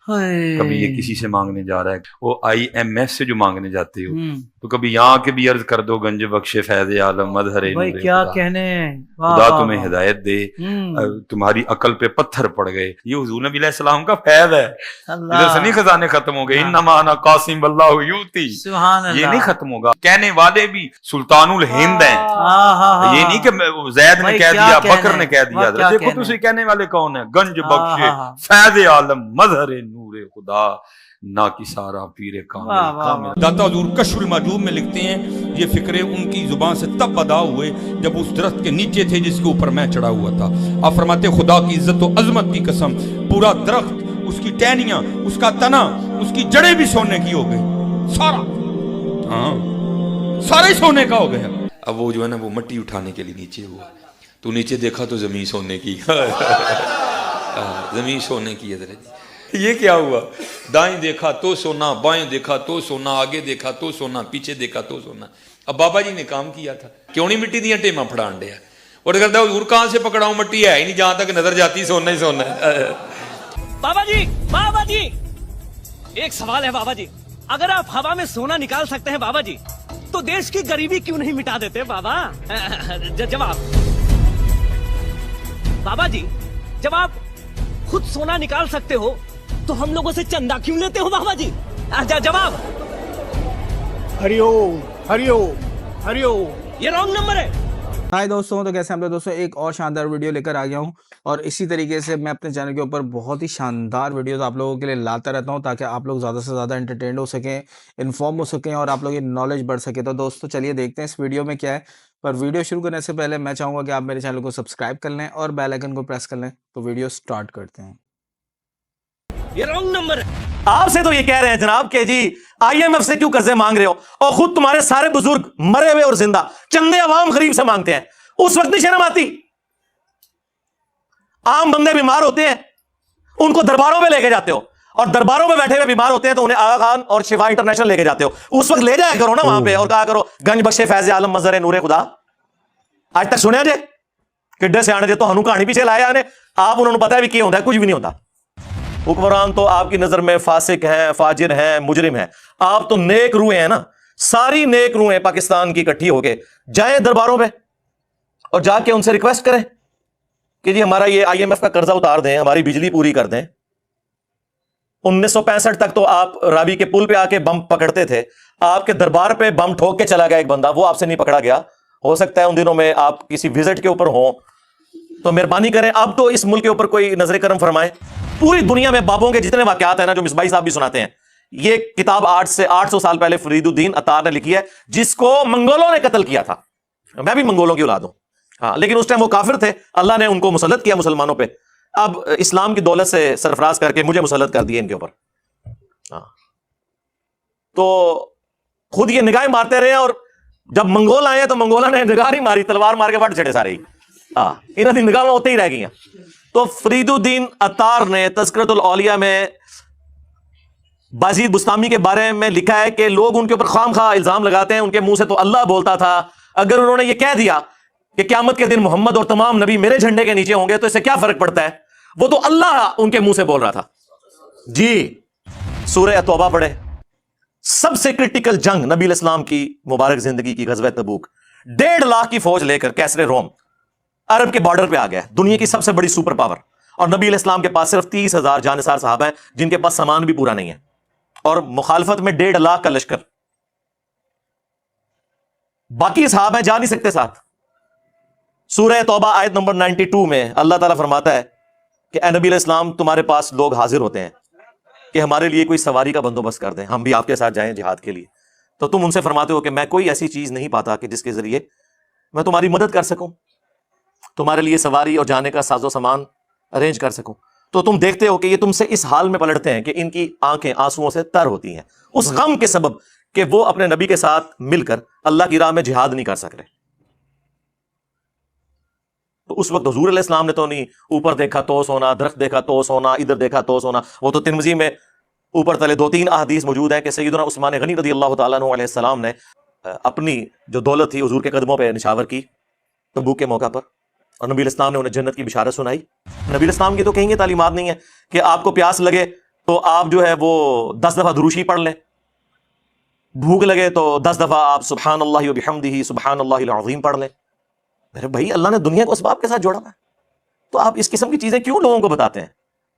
کبھی یہ کسی سے مانگنے جا رہا ہے، وہ IMF سے جو مانگنے جاتے ہو تو کبھی یہاں کے بھی عرض کر دو گنج بخش فیض عالم مظہر نور کیا خدا، کہنے، خدا تمہیں ہدایت دے، تمہاری عقل پہ پتھر پڑ گئے. یہ حضور نبی علیہ السلام کا فیض ہے. ادھر سے نہیں خزانے ختم ہو گئے، انما انا قاسم اللہ یوتی، یہ نہیں ختم ہوگا. کہنے والے بھی سلطان الہند ہیں، یہ نہیں کہ زید نے کہہ دیا بکر نے کہہ دیا. دیکھو تو اسے کہنے والے کون ہیں، گنج بخش فیض عالم مظہر نور خدا نا کی سارا پیر کامل. داتا حضور کشف المحجوب میں لکھتے ہیں یہ فکرے ان کی زبان سے تب ادا ہوئے جب اس درخت کے نیچے تھے جس کے اوپر میں چڑھا ہوا تھا. آپ فرماتے خدا کی عزت و عظمت کی قسم، پورا درخت، اس کی ٹہنیاں، اس کا تنا، اس کی جڑیں بھی سونے کی ہو گئی، سارا، ہاں سارا ہی سونے کا ہو گیا. اب وہ جو ہے نا وہ مٹی اٹھانے کے لیے نیچے ہوا تو نیچے دیکھا تو زمین سونے کی، زمین سونے کی ہے. یہ کیا ہوا، دائیں دیکھا تو سونا، بائیں دیکھا تو سونا، آگے دیکھا تو سونا، پیچھے دیکھا تو سونا. اب بابا جی نے کام کیا تھا، کیوں نہیں مٹی دیا ٹیما پھڑان دیا، اور کرتا ہے حضور کہاں سے پکڑاؤں، مٹی ہے ہی نہیں، جہاں تک نظر جاتی سونا ہی سونا ہے. بابا جی ایک سوال ہے بابا جی، اگر آپ ہوا میں سونا نکال سکتے ہیں بابا جی تو دیش کی غریبی کیوں نہیں مٹا دیتے بابا؟ جواب بابا جی، جب آپ خود سونا نکال سکتے ہو تو ہم لوگوں سے چندہ کیوں لیتے ہو بابا جی؟ جواب ہری اوم ہری اوم ہری اوم. یہ رانگ نمبر ہے. ہائی دوستوں، تو کیسے ہم لوگ دوستوں ایک اور شاندار ویڈیو لے کر آ گیا ہوں، اور اسی طریقے سے میں اپنے چینل کے اوپر بہت ہی شاندار ویڈیوز آپ لوگوں کے لیے لاتا رہتا ہوں تاکہ آپ لوگ زیادہ سے زیادہ انٹرٹینڈ ہو سکیں، انفارم ہو سکیں، اور آپ لوگ کی نالج بڑھ سکے. تو دوستوں چلیے دیکھتے ہیں اس ویڈیو میں کیا ہے. پر ویڈیو شروع کرنے سے پہلے میں چاہوں گا کہ آپ میرے چینل کو سبسکرائب کر لیں اور بیل آئیکن کو پریس کر لیں. تو ویڈیو سٹارٹ کرتے ہیں. یہ رانگ نمبر ہے. آپ سے تو یہ کہہ رہے ہیں جناب کہ جی IMF سے کیوں قرضے مانگ رہے ہو، اور خود تمہارے سارے بزرگ مرے ہوئے اور زندہ چندے عوام غریب سے مانگتے ہیں. اس وقت نہیں شرم آتی؟ عام بندے بیمار ہوتے ہیں ان کو درباروں میں لے کے جاتے ہو، اور درباروں میں بیٹھے ہوئے بیمار ہوتے ہیں تو انہیں آغا خان اور شفا انٹرنیشنل لے کے جاتے ہو. اس وقت لے جایا کرو نا وہاں پہ اور کہا کرو گنج بخش فیض عالم مظہر نور خدا. آج تک سنیا جے کڈے سے آنے جے تو ہنو کہانی پیچھے لایا نے آپ انہوں نے پتا ہے بھی کیا ہوتا ہے، کچھ بھی نہیں ہوتا. حکمران تو آپ کی نظر میں فاسق ہیں، فاجر ہیں، مجرم ہیں. آپ تو نیک روحیں ہیں نا، ساری نیک روحیں پاکستان کی اکٹھی ہو کے جائیں درباروں پہ اور جا کے ان سے ریکویسٹ کریں کہ جی ہمارا یہ IMF کا قرضہ اتار دیں، ہماری بجلی پوری کر دیں. 1965 تک تو آپ راوی کے پل پہ آ کے بم پکڑتے تھے، آپ کے دربار پہ بم ٹھوک کے چلا گیا ایک بندہ، وہ آپ سے نہیں پکڑا گیا. ہو سکتا ہے ان دنوں میں آپ کسی وزٹ کے اوپر ہوں تو مہربانی کریں اب تو اس ملک کے اوپر کوئی نظر کرم فرمائیں. پوری دنیا میں بابوں کے جتنے واقعات ہیں نا جو مصباحی صاحب بھی سناتے ہیں، یہ کتاب 800 سال پہلے فرید الدین عطار نے لکھی ہے، جس کو منگولوں نے قتل کیا تھا. میں بھی منگولوں کی اولاد ہوں، ہاں، لیکن اس ٹائم وہ کافر تھے، اللہ نے ان کو مسلط کیا مسلمانوں پہ. اب اسلام کی دولت سے سرفراز کر کے مجھے مسلط کر دیا ان کے اوپر. ہاں، تو خود یہ نگاہیں مارتے رہے، اور جب منگول آئے تو منگولوں نے نگاہ نہیں ماری، تلوار مار کے بٹ چڑے سارے ہی. ہاں، انہوں نے نگاہ ہوتے ہی رہ گئی ہیں. تو فرید الدین عطار نے تذکرۃ الاولیاء میں بازید بستامی کے بارے میں لکھا ہے کہ لوگ ان کے اوپر خام خواہ الزام لگاتے ہیں، ان کے منہ سے تو اللہ بولتا تھا. اگر انہوں نے یہ کہہ دیا کہ قیامت کے دن محمد اور تمام نبی میرے جھنڈے کے نیچے ہوں گے تو اس سے کیا فرق پڑتا ہے، وہ تو اللہ ان کے منہ سے بول رہا تھا. جی سورہ توبہ پڑھے. سب سے کرٹیکل جنگ نبی علیہ السلام کی مبارک زندگی کی غزوہ تبوک، 1.5 لاکھ کی فوج لے کر کیسر روم عرب کے بارڈر پہ آ گیا، دنیا کی سب سے بڑی سپر پاور، اور نبی علیہ السلام کے پاس صرف 30,000 جانثار صحابہ ہیں جن کے پاس سامان بھی پورا نہیں ہے، اور مخالفت میں 1.5 لاکھ کا لشکر. باقی صحابہ ہیں جا نہیں سکتے ساتھ. سورہ توبہ آیت نمبر 92 میں اللہ تعالیٰ فرماتا ہے کہ اے نبی علیہ السلام تمہارے پاس لوگ حاضر ہوتے ہیں کہ ہمارے لیے کوئی سواری کا بندوبست کر دیں، ہم بھی آپ کے ساتھ جائیں جہاد کے لیے. تو تم ان سے فرماتے ہو کہ میں کوئی ایسی چیز نہیں پاتا کہ جس کے ذریعے میں تمہاری مدد کر سکوں، تمہارے لیے سواری اور جانے کا ساز و سامان ارینج کر سکوں. تو تم دیکھتے ہو کہ یہ تم سے اس حال میں پلٹتے ہیں کہ ان کی آنکھیں آنسوؤں سے تر ہوتی ہیں اس غم کے سبب کہ وہ اپنے نبی کے ساتھ مل کر اللہ کی راہ میں جہاد نہیں کر سک رہے. تو اس وقت حضور علیہ السلام نے تو نہیں اوپر دیکھا تو سونا، درخت دیکھا تو سونا، ادھر دیکھا تو سونا. وہ تو ترمذی میں اوپر تلے 2-3 احادیث موجود ہیں کہ سیدنا عثمان غنی رضی اللہ تعالیٰ عنہ علیہ السلام نے اپنی جو دولت تھی حضور کے قدموں پہ نشاور کی تبوک کے موقع پر، اور نبی علیہ السلام نے انہیں جنت کی بشارت سنائی. نبی علیہ السلام کی تو کہیں گے تعلیمات نہیں ہے کہ آپ کو پیاس لگے تو آپ جو ہے وہ 10 دفعہ دروشی پڑھ لیں. بھوک لگے تو 10 دفعہ آپ سبحان اللہ و بحمدہ سبحان اللہ العظیم پڑھ لیں. میرے بھائی اللہ نے دنیا کو اسباب کے ساتھ جوڑا ہے, تو آپ اس قسم کی چیزیں کیوں لوگوں کو بتاتے ہیں؟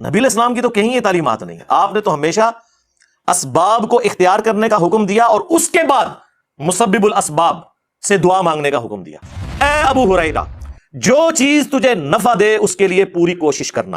نبی علیہ السلام کی تو کہیں یہ تعلیمات نہیں ہے. آپ نے تو ہمیشہ اسباب کو اختیار کرنے کا حکم دیا اور اس کے بعد مسبب الاسباب سے دعا مانگنے کا حکم دیا. اے ابو ہریرہ, جو چیز تجھے نفع دے اس کے لیے پوری کوشش کرنا,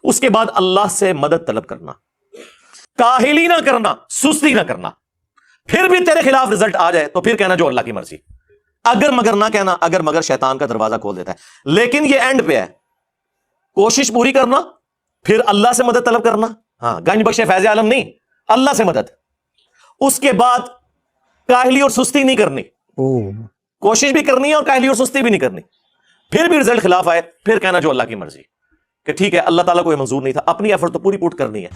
اس کے بعد اللہ سے مدد طلب کرنا, کاہلی نہ کرنا, سستی نہ کرنا. پھر بھی تیرے خلاف رزلٹ آ جائے تو پھر کہنا جو اللہ کی مرضی, اگر مگر نہ کہنا, اگر مگر شیطان کا دروازہ کھول دیتا ہے. لیکن یہ اینڈ پہ ہے, کوشش پوری کرنا, پھر اللہ سے مدد طلب کرنا. ہاں, گنج بخش فیض عالم نہیں, اللہ سے مدد. اس کے بعد کاہلی اور سستی نہیں کرنی, کوشش بھی کرنی ہے اور کاہلی اور سستی بھی نہیں کرنی. پھر بھی رزلٹ خلاف آئے پھر کہنا جو اللہ کی مرضی, کہ ٹھیک ہے اللہ تعالیٰ کو یہ منظور نہیں تھا, اپنی ایفرٹ تو پوری پوٹ کرنی ہے.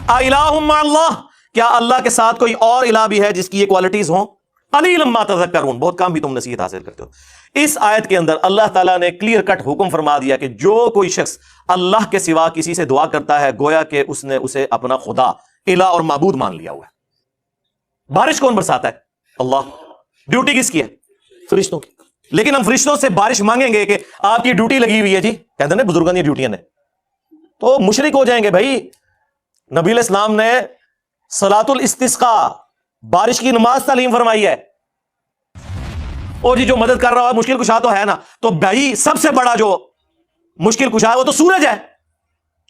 الہ مع اللہ, کیا اللہ کے ساتھ کوئی اور الہ بھی ہے جس کی یہ کوالٹیز ہوں؟ قلیلا ما تذکرون, بہت کام بھی تم نصیحت حاصل کرتے ہو. اس آیت کے اندر اللہ تعالیٰ نے کلیئر کٹ حکم فرما دیا کہ جو کوئی شخص اللہ کے سوا کسی سے دعا کرتا ہے گویا کہ اس نے اسے اپنا خدا, الہ اور معبود مان لیا ہوا ہے. بارش کون برساتا ہے؟ اللہ. ڈیوٹی کس کی ہے؟ فرشتوں کی. لیکن ہم فرشتوں سے بارش مانگیں گے کہ آپ کی ڈیوٹی لگی ہوئی ہے جی, کہتے ہیں بزرگوں کی ڈیوٹیاں نے, تو مشرک ہو جائیں گے بھائی. نبی علیہ السلام نے صلاۃ الاستسقاء, بارش کی نماز تعلیم فرمائی ہے. اور جی جو مدد کر رہا ہے مشکل کشا تو ہے نا, تو بھائی سب سے بڑا جو مشکل کشا ہے وہ تو سورج ہے.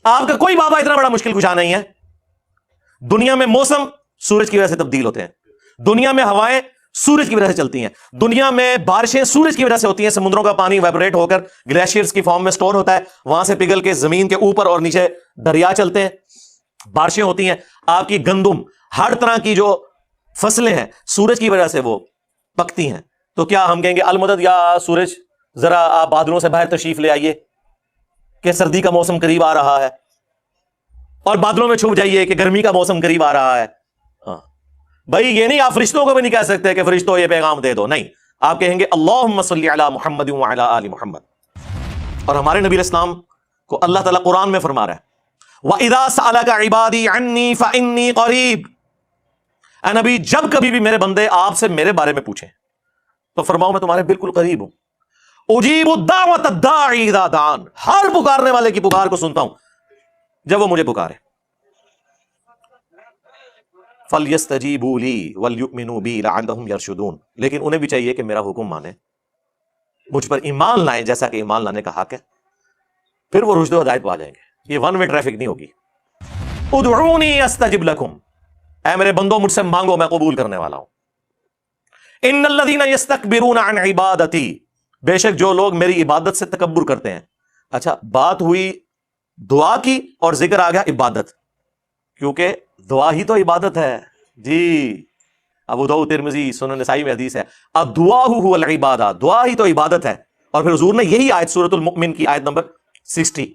آپ کا کوئی بابا اتنا بڑا مشکل کشا نہیں ہے. دنیا میں موسم سورج کی وجہ سے تبدیل ہوتے ہیں, دنیا میں ہوائیں سورج کی وجہ سے چلتی ہیں, دنیا میں بارشیں سورج کی وجہ سے ہوتی ہیں. سمندروں کا پانی ویبریٹ ہو کر گلیشیئرز کی فارم میں سٹور ہوتا ہے, وہاں سے پگھل کے زمین کے اوپر اور نیچے دریا چلتے ہیں, بارشیں ہوتی ہیں. آپ کی گندم, ہر طرح کی جو فصلیں ہیں سورج کی وجہ سے وہ پکتی ہیں. تو کیا ہم کہیں گے المدد یا سورج ذرا آپ بادلوں سے باہر تشریف لے آئیے کہ سردی کا موسم قریب آ رہا ہے, اور بادلوں میں چھپ جائیے کہ گرمی کا موسم قریب آ رہا ہے؟ ہاں بھائی, یہ نہیں, آپ فرشتوں کو بھی نہیں کہہ سکتے کہ فرشتوں یہ پیغام دے دو, نہیں. آپ کہیں گے اللہم صلی علی محمد وعلی آل محمد. اور ہمارے نبی علیہ السلام کو اللہ تعالیٰ قرآن میں فرما رہا ہے وَإِذَا سَأَلَكَ عِبَادِي عَنِّي فَإِنِّي قَرِيبٌ. اے نبی, جب کبھی بھی میرے بندے آپ سے میرے بارے میں پوچھیں تو فرماؤ میں تمہارے بالکل قریب ہوں. اجیب الدعوۃ الداعی اذا دعان, ہر پکارنے والے کی پکار کو سنتا ہوں جب وہ مجھے پکارے. فَلْيَسْتَجِيبُوا لِي وَلْيُؤْمِنُوا بِي لَعَلَّهُمْ يَرْشُدُونَ. لیکن انہیں بھی چاہیے کہ میرا حکم مانیں, مجھ پر ایمان لائیں جیسا کہ ایمان لانے کا حق ہے, پھر وہ رشد و ہدایت پا جائیں گے. یہ ون وے ٹریفک نہیں ہوگی. ادعونی استجب لکم, اے میرے بندوں مجھ سے مانگو میں قبول کرنے والا ہوں. ان الذین یستکبرون عن عبادتی, بے شک جو لوگ میری عبادت سے تکبر کرتے ہیں. اچھا, بات ہوئی دعا کی اور ذکر آ گیا عبادت, کیونکہ دعا ہی تو عبادت ہے جی. ابو داؤد, ترمذی, سنن نسائی میں حدیث ہے الدعاء هو العبادہ, دعا ہی تو عبادت ہے. اور پھر حضور نے یہی آیت سورۃ المؤمن کی آیت نمبر 60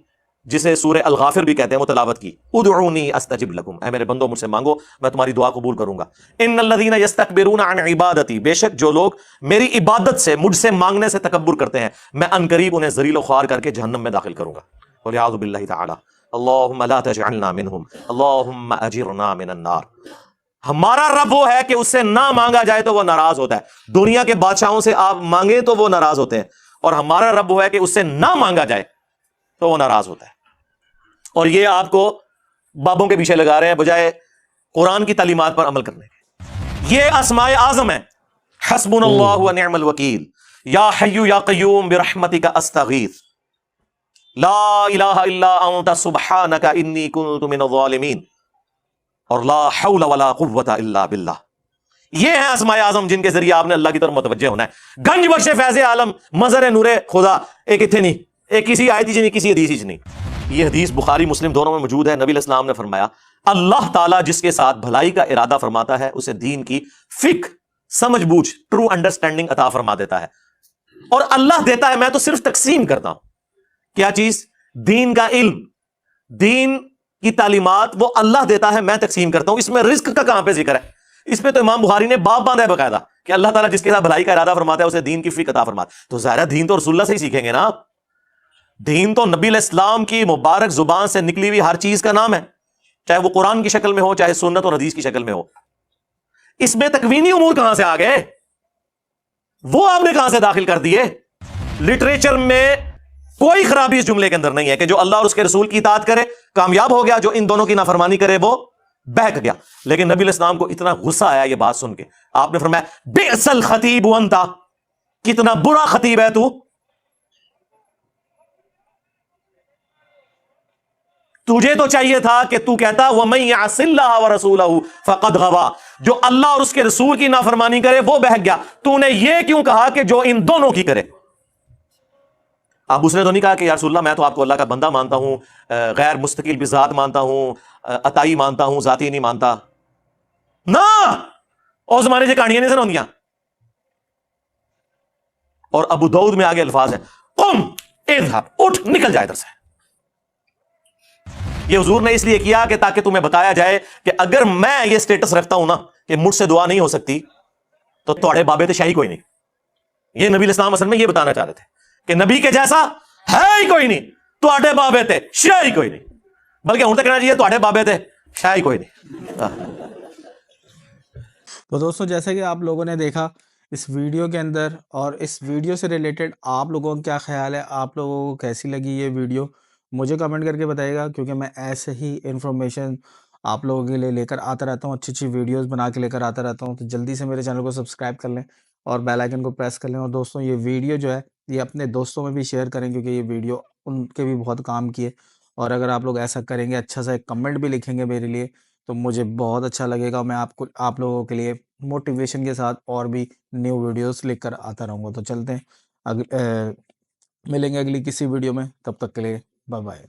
جسے سورہ الغافر بھی کہتے ہیں وہ تلاوت کی. ادعونی استجب لکم, اے میرے بندوں مجھ سے مانگو میں تمہاری دعا قبول کروں گا. ان الذین یستکبرون عن عبادتی, بے شک جو لوگ میری عبادت سے مجھ سے مانگنے سے تکبر کرتے ہیں میں ان قریب انہیں ذلیل و خوار کر کے جہنم میں داخل کروں گا. والعیاذ باللہ تعالی. اللہم لا تجعلنا منہم اللہم اجرنا من النار. ہمارا رب وہ ہے کہ اس سے نہ مانگا جائے تو وہ ناراض ہوتا ہے. دنیا کے بادشاہوں سے آپ مانگیں تو وہ ناراض ہوتے ہیں, اور ہمارا رب وہ ہے کہ اس سے نہ مانگا جائے تو وہ ناراض ہوتا ہے. اور یہ آپ کو بابوں کے پیچھے لگا رہے ہیں بجائے قرآن کی تعلیمات پر عمل کرنے کے. یہ اسماء اعظم ہے, حسبنا اللہ ونعم الوکیل, یا حی یا قیوم برحمتک استغیث, لا الہ الا انت سبحانک انی کنت من الظالمین, اور لا حول ولا قوت الا باللہ. یہ ہیں اسماء اعظم جن کے ذریعے آپ نے اللہ کی طرف متوجہ ہونا ہے. گنج بخش فیض عالم مظہر نور خدا ایک اتنے نہیں, ایک کسی آیت ہی نہیں, کسی حدیث ہی نہیں. یہ حدیث بخاری مسلم دونوں میں موجود ہے. نبی علیہ السلام نے فرمایا اللہ تعالیٰ جس کے ساتھ بھلائی کا ارادہ فرماتا ہے اسے دین کی فقہ, سمجھ بوجھ, ٹرو انڈرسٹینڈنگ عطا فرما دیتا ہے. اور اللہ دیتا ہے, میں تو صرف تقسیم کرتا ہوں. کیا چیز؟ دین کا علم, دین کی تعلیمات وہ اللہ دیتا ہے, میں تقسیم کرتا ہوں. اس میں رزق کا کہاں پہ ذکر ہے؟ اس پہ تو امام بخاری نے باب باندھا ہے باقاعدہ کہ اللہ تعالیٰ جس کے ساتھ بھلائی کا ارادہ فرماتا ہے اسے دین کی فقہ عطا فرماتا ہے. تو ظاہر دین تو رسول اللہ سے ہی سیکھیں گے نا. دین تو نبی علیہ السلام کی مبارک زبان سے نکلی ہوئی ہر چیز کا نام ہے، چاہے وہ قرآن کی شکل میں ہو، چاہے سنت اور حدیث کی شکل میں ہو۔ اس میں تکوینی امور کہاں سے آ گئے؟ وہ آپ نے کہاں سے داخل کر دیے؟ لٹریچر میں کوئی خرابی اس جملے کے اندر نہیں ہے کہ جو اللہ اور اس کے رسول کی اطاعت کرے کامیاب ہو گیا، جو ان دونوں کی نافرمانی کرے وہ بہک گیا۔ لیکن نبی علیہ السلام کو اتنا غصہ آیا یہ بات سن کے، آپ نے فرمایا بئس الخطیب انت، کتنا برا خطیب ہے تو، تجھے تو چاہیے تھا کہ تو کہتا وَمَن يَعْصِ اللَّهَ وَرَسُولَهُ فَقَدْ غَوَىٰ، جو اللہ اور اس کے رسول کی نافرمانی کرے وہ بہک گیا۔ تو نے یہ کیوں کہا کہ جو ان دونوں کی کرے؟ اب اس نے تو نہیں کہا کہ یا رسول اللہ میں تو آپ کو اللہ کا بندہ مانتا ہوں، غیر مستقل بذات مانتا ہوں، عطائی مانتا ہوں، ذاتی نہیں مانتا۔ نہ، اور زمانے سے کہانیاں نہیں سناؤندیاں۔ اور ابو داؤد میں آگے الفاظ ہیں قم اذهب، اٹھ نکل جائے ادھر سے۔ یہ حضور نے اس لیے کیا کہ تاکہ تمہیں بتایا جائے کہ اگر میں یہ سٹیٹس رکھتا ہوں نا کہ مجھ سے دعا نہیں ہو سکتی تو توڑے بابے تے شاہی کوئی نہیں۔ یہ نبی علیہ السلام اصل میں یہ بتانا چاہتے تھے کہ نبی کے جیسا ہے ہی کوئی نہیں، توڑے بابے تے شاہی کوئی نہیں، بلکہ ہوں تو کہنا چاہیے توڑے بابے تے شاہی کوئی نہیں۔ تو دوستوں جیسا کہ آپ لوگوں نے دیکھا اس ویڈیو کے اندر، اور اس ویڈیو سے ریلیٹڈ آپ لوگوں کا کیا خیال ہے، آپ لوگوں کو کیسی لگی یہ ویڈیو مجھے کمنٹ کر کے بتائیے گا، کیونکہ میں ایسے ہی انفارمیشن آپ لوگوں کے لیے لے کر آتا رہتا ہوں، اچھی اچھی ویڈیوز بنا کے لے کر آتا رہتا ہوں۔ تو جلدی سے میرے چینل کو سبسکرائب کر لیں اور بیل آئیکن کو پریس کر لیں، اور دوستوں یہ ویڈیو جو ہے یہ اپنے دوستوں میں بھی شیئر کریں، کیونکہ یہ ویڈیو ان کے بھی بہت کام کی ہے۔ اور اگر آپ لوگ ایسا کریں گے، اچھا سا ایک کمنٹ بھی لکھیں گے میرے لیے، تو مجھے بہت اچھا لگے گا۔ میں آپ لوگوں کے لیے موٹیویشن کے ساتھ اور بھی نیو ویڈیوز لے کر آتا رہوں گا۔ تو چلتے ہیں ملیں گے اگلی کسی ویڈیو میں، تب تک کے لیے بائے بائے۔